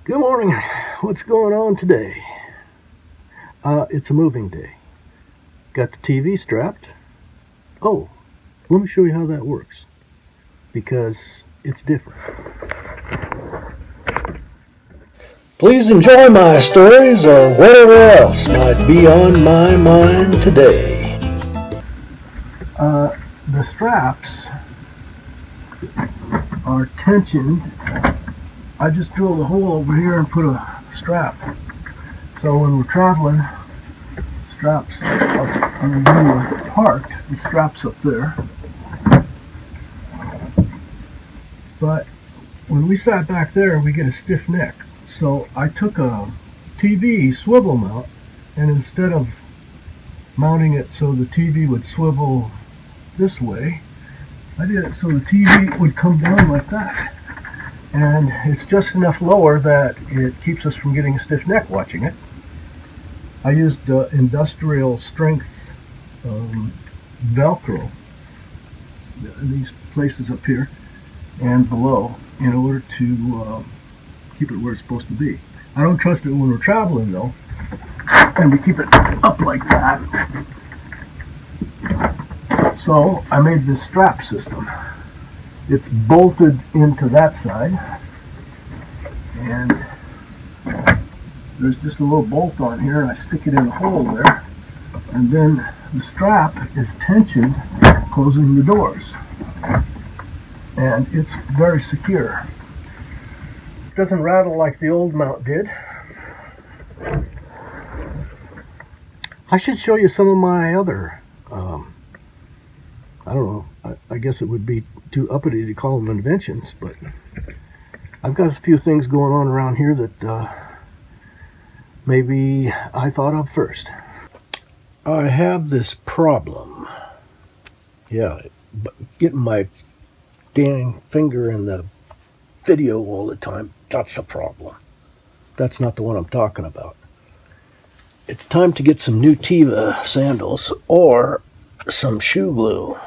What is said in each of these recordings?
Good morning. What's going on today? It's a moving day. Got the TV strapped. Oh, let me show you how that works. Because it's different. Please enjoy my stories or whatever else might be on my mind today. The straps are tensioned. I just drilled a hole over here and put a strap. So when we're traveling, straps up, when we're parked, the strap's up there. But when we sat back there, we get a stiff neck. So I took a TV swivel mount, and instead of mounting it so the TV would swivel this way, I did it so the TV would come down like that. And it's just enough lower that it keeps us from getting a stiff neck watching it. I used industrial strength Velcro, these places up here and below, in order to keep it where it's supposed to be. I don't trust it when we're traveling though, and we keep it up like that. So I made this strap system. It's bolted into that side, and there's just a little bolt on here, and I stick it in a hole there, and then the strap is tensioned, closing the doors, and it's very secure. It doesn't rattle like the old mount did. I should show you some of my other I don't know, I guess it would be too uppity to call them inventions, but I've got a few things going on around here that maybe I thought of first. I have this problem. Yeah, getting my dang finger in the video all the time, that's a problem. That's not the one I'm talking about. It's time to get some new Teva sandals or some shoe glue.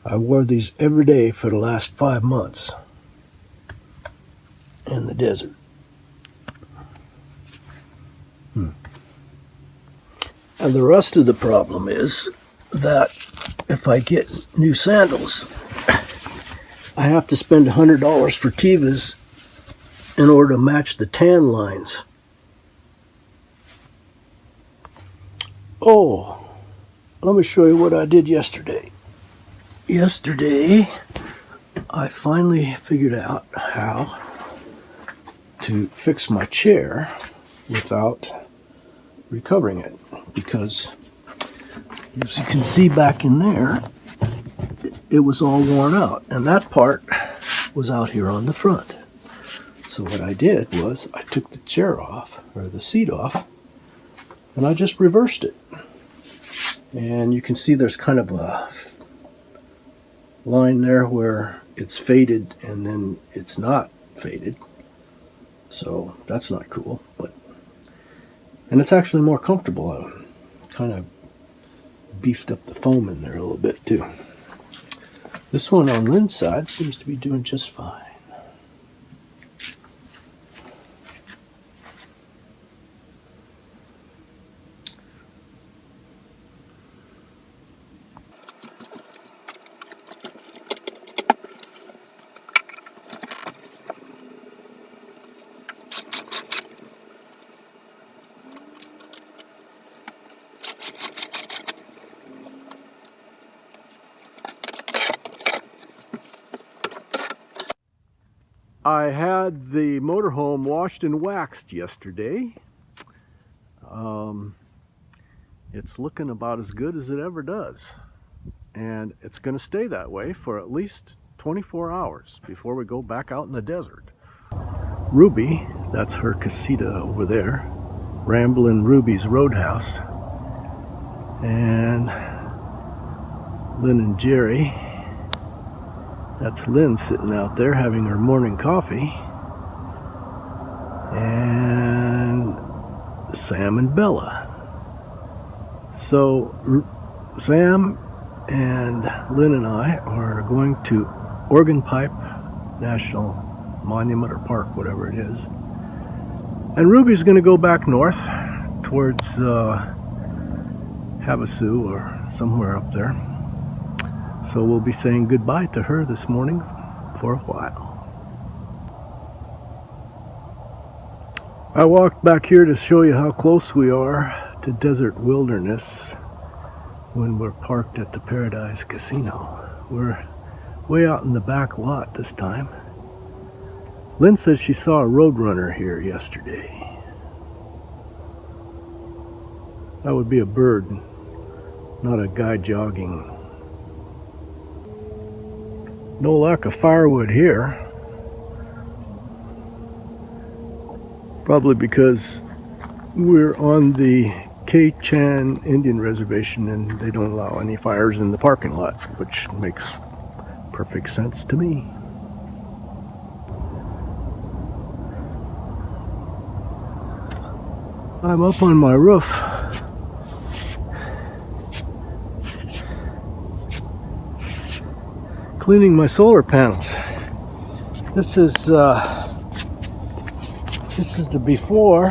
I wore these every day for the last 5 months in the desert. And the rest of the problem is that if I get new sandals, I have to spend $100 for Tevas in order to match the tan lines. Oh, let me show you what I did yesterday. Yesterday, I finally figured out how to fix my chair without recovering it, because as you can see back in there, it was all worn out, and that part was out here on the front. So what I did was I took the chair off, or the seat off, and I just reversed it. And you can see there's kind of a line there where it's faded and then it's not faded. So that's not cool, and it's actually more comfortable. I kind of beefed up the foam in there a little bit too. This one on Lynn's side seems to be doing just fine. I had the motorhome washed and waxed yesterday. It's looking about as good as it ever does. And it's going to stay that way for at least 24 hours before we go back out in the desert. Ruby, that's her casita over there, RamblingRuby's roadhouse. And Lynn and Jerry, that's Lynn sitting out there having her morning coffee. And Sam and Bella. So Sam and Lynn and I are going to Organ Pipe National Monument or Park, whatever it is. And Ruby's going to go back north towards Havasu or somewhere up there. So we'll be saying goodbye to her this morning for a while. I walked back here to show you how close we are to desert wilderness when we're parked at the Paradise Casino. We're way out in the back lot this time. Lynn says she saw a roadrunner here yesterday. That would be a bird, not a guy jogging. No lack of firewood here. Probably because we're on the K-Chan Indian Reservation and they don't allow any fires in the parking lot, which makes perfect sense to me. I'm up on my roof. Cleaning my solar panels. This is the before,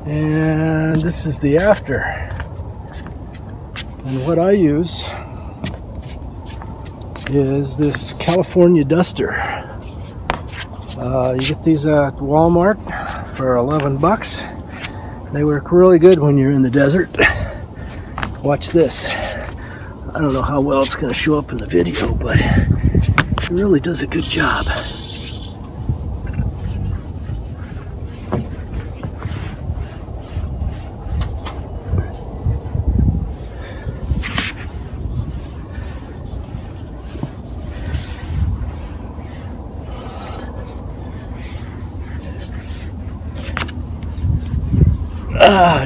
and this is the after. And what I use is this California duster. You get these at Walmart for 11 bucks. They work really good when you're in the desert. Watch this. I don't know how well it's going to show up in the video, but it really does a good job.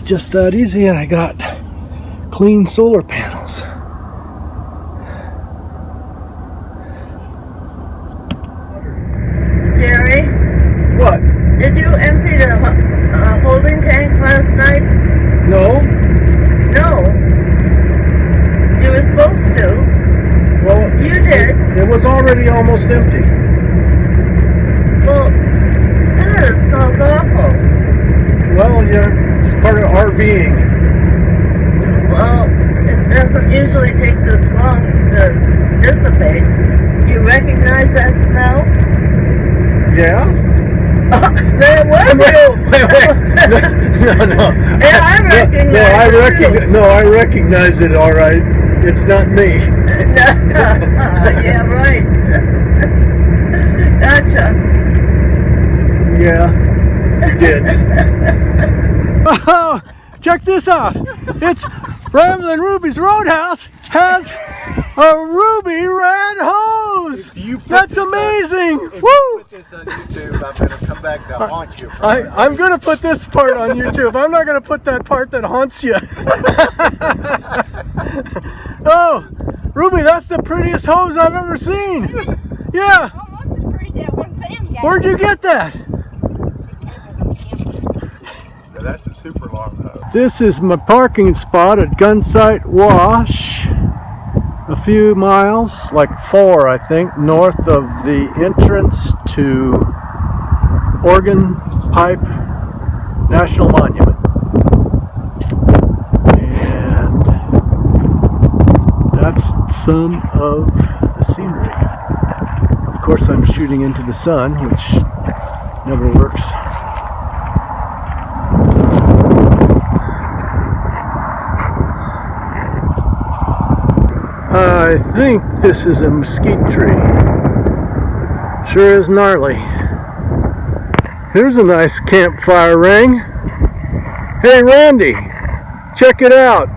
Just that easy, and I got clean solar panels. Jerry? What? Did you empty the holding tank last night? No. No. You were supposed to. Well, You did. it was already almost empty. Well, it smells awful. Well, yeah, it's part of RVing. Well, it doesn't usually take this long to dissipate. You recognize that smell? Yeah? There was you! No. Yeah, I recognize it. I recognize it, all right. It's not me. Yeah, right. Gotcha. Yeah, you did. Oh, check this out. It's RamblingRuby's Roadhouse has a ruby red hose. That's amazing. If Woo! you put this on YouTube, I'm going to come back to haunt you. I'm going to put this part on YouTube. I'm not going to put that part that haunts you. Oh, Ruby, that's the prettiest hose I've ever seen. Yeah. Almost as pretty as that one Sam got. Where'd you get that? Yeah, that's a super long hose. This is my parking spot at Gunsite Wash. A few miles, like 4 I think, north of the entrance to Organ Pipe National Monument. And that's some of the scenery. Of course I'm shooting into the sun, which never works. I think this is a mesquite tree. Sure is gnarly. Here's a nice campfire ring. Hey Randy, check it out.